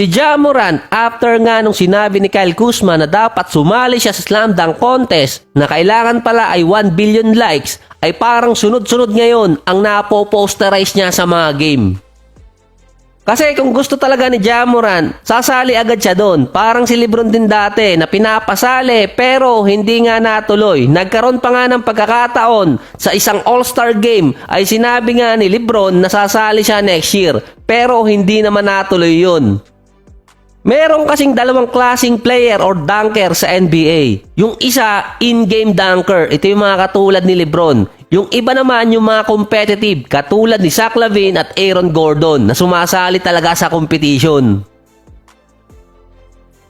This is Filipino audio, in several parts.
Si Ja Morant, after nga nung sinabi ni Kyle Kuzma na dapat sumali siya sa slam dunk contest na kailangan pala ay 1 billion likes, ay parang sunod-sunod ngayon ang napoposterize niya sa mga game. Kasi kung gusto talaga ni Ja Morant, sasali agad siya doon. Parang si Lebron din dati na pinapasali pero hindi nga natuloy. Nagkaroon pa nga ng pagkakataon sa isang All-Star game ay sinabi nga ni Lebron na sasali siya next year pero hindi naman natuloy yun. Meron kasing dalawang klaseng player or dunker sa NBA. Yung isa, in-game dunker. Ito yung mga katulad ni Lebron. Yung iba naman yung mga competitive katulad ni Zach LaVine at Aaron Gordon na sumasali talaga sa competition.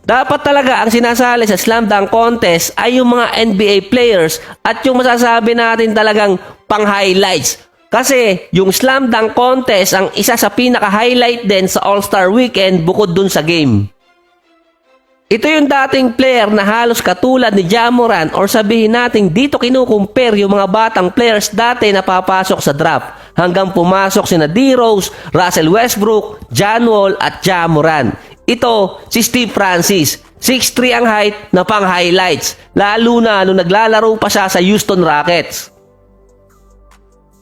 Dapat talaga ang sinasali sa slam dunk contest ay yung mga NBA players at yung masasabi natin talagang pang-highlights. Kasi yung slam dunk contest ang isa sa pinaka-highlight din sa All-Star Weekend bukod dun sa game. Ito yung dating player na halos katulad ni Ja Morant or sabihin natin dito kinukumpare yung mga batang players dati na papasok sa draft hanggang pumasok sina D-Rose, Russell Westbrook, John Wall at Ja Morant. Ito si Steve Francis, 6'3 ang height na pang-highlights lalo na nung naglalaro pa siya sa Houston Rockets.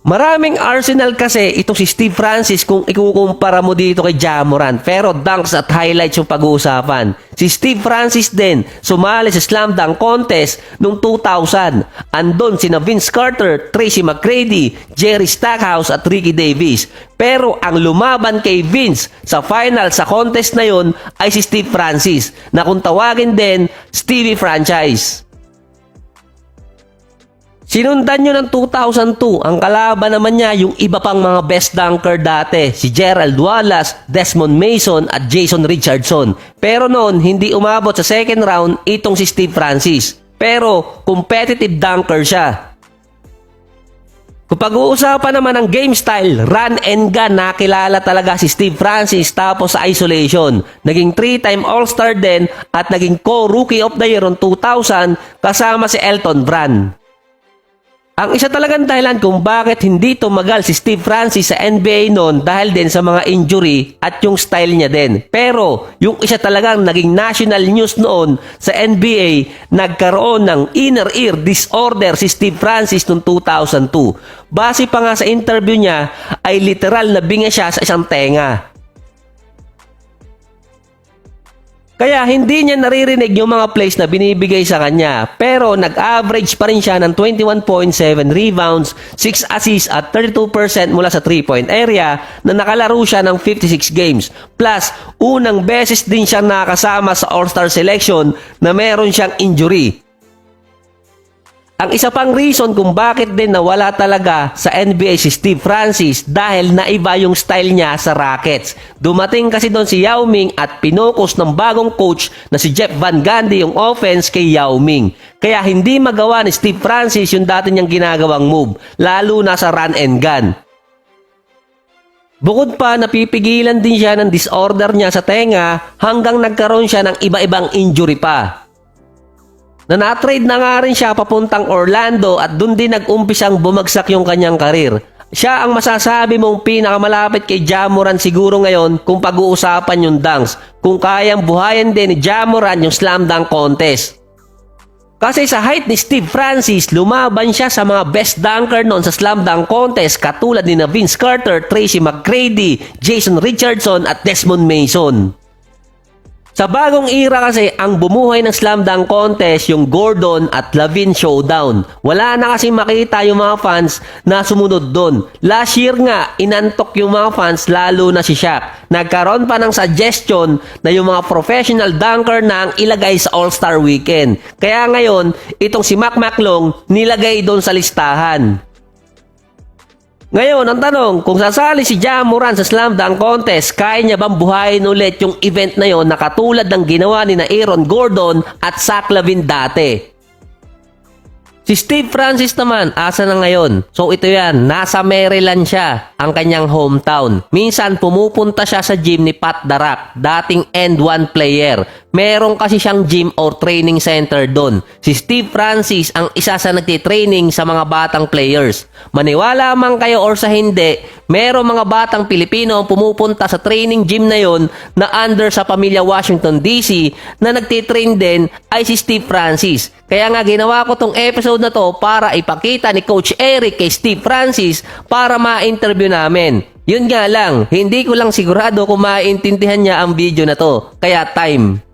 Maraming arsenal kasi itong si Steve Francis kung ikukumpara mo dito kay Ja Morant. Pero dunks at highlights yung pag-uusapan. Si Steve Francis din sumali sa slam dunk contest noong 2000. Andon sina Vince Carter, Tracy McGrady, Jerry Stackhouse at Ricky Davis. Pero ang lumaban kay Vince sa final sa contest na yon ay si Steve Francis na kung tawagin din Stevie Franchise. Sinundan nyo ng 2002, ang kalaban naman niya yung iba pang mga best dunker dati, si Gerald Wallace, Desmond Mason at Jason Richardson. Pero noon, hindi umabot sa second round itong si Steve Francis. Pero competitive dunker siya. Kung pag-uusapan naman ng game style, run and gun, nakilala talaga si Steve Francis tapos sa isolation. Naging 3-time All-Star din at naging co-Rookie of the Year on 2000 kasama si Elton Brand. Ang isa talagang dahilan kung bakit hindi tumagal si Steve Francis sa NBA noon dahil din sa mga injury at yung style niya din. Pero yung isa talagang naging national news noon sa NBA, nagkaroon ng inner ear disorder si Steve Francis noong 2002. Base pa nga sa interview niya ay literal na binga siya sa isang tenga. Kaya hindi niya naririnig yung mga plays na binibigay sa kanya. Pero nag-average pa rin siya ng 21.7 rebounds, 6 assists at 32% mula sa 3-point area na nakalaro siya ng 56 games. Plus, unang beses din siya nakasama sa All-Star selection na meron siyang injury. Ang isa pang reason kung bakit din nawala talaga sa NBA si Steve Francis dahil naiba yung style niya sa Rockets. Dumating kasi doon si Yao Ming at pinokus ng bagong coach na si Jeff Van Gundy yung offense kay Yao Ming. Kaya hindi magawa ni Steve Francis yung dati niyang ginagawang move, lalo na sa run and gun. Bukod pa, napipigilan din siya ng disorder niya sa tenga hanggang nagkaroon siya ng iba-ibang injury pa. Na-trade na nga rin siya papuntang Orlando at dun din nag-umpisang bumagsak yung kanyang karir. Siya ang masasabi mong pinakamalapit kay Ja Morant siguro ngayon kung pag-uusapan yung dunks. Kung kayang buhayin din ni Ja Morant yung slam dunk contest. Kasi sa height ni Steve Francis, lumaban siya sa mga best dunker noon sa slam dunk contest katulad ni Vince Carter, Tracy McGrady, Jason Richardson at Desmond Mason. Sa bagong era kasi, ang bumuhay ng slam dunk contest yung Gordon at LaVine showdown. Wala na kasi makita yung mga fans na sumunod doon. Last year nga, inantok yung mga fans lalo na si Shaq. Nagkaroon pa ng suggestion na yung mga professional dunker na ang ilagay sa All-Star Weekend. Kaya ngayon, itong si Mac McClung nilagay doon sa listahan. Ngayon, ang tanong, kung sasali si Ja Morant sa slam dunk contest, kaya niya bang buhayin ulit yung event na yon na katulad ng ginawa ni na Aaron Gordon at Zach LaVine dati? Si Steve Francis naman, asa na ngayon? So ito yan, nasa Maryland siya, ang kanyang hometown. Minsan pumupunta siya sa gym ni Pat Darak, dating End 1 player. Meron kasi siyang gym or training center doon. Si Steve Francis ang isa sa nagtitraining sa mga batang players. Maniwala man kayo or sa hindi, merong mga batang Pilipino ang pumupunta sa training gym na yon na under sa pamilya Washington DC na nagtitrain din ay si Steve Francis. Kaya nga ginawa ko tong episode na to para ipakita ni Coach Eric kay Steve Francis para ma-interview namin. Yun nga lang, hindi ko lang sigurado kung maintindihan niya ang video na to. Kaya time.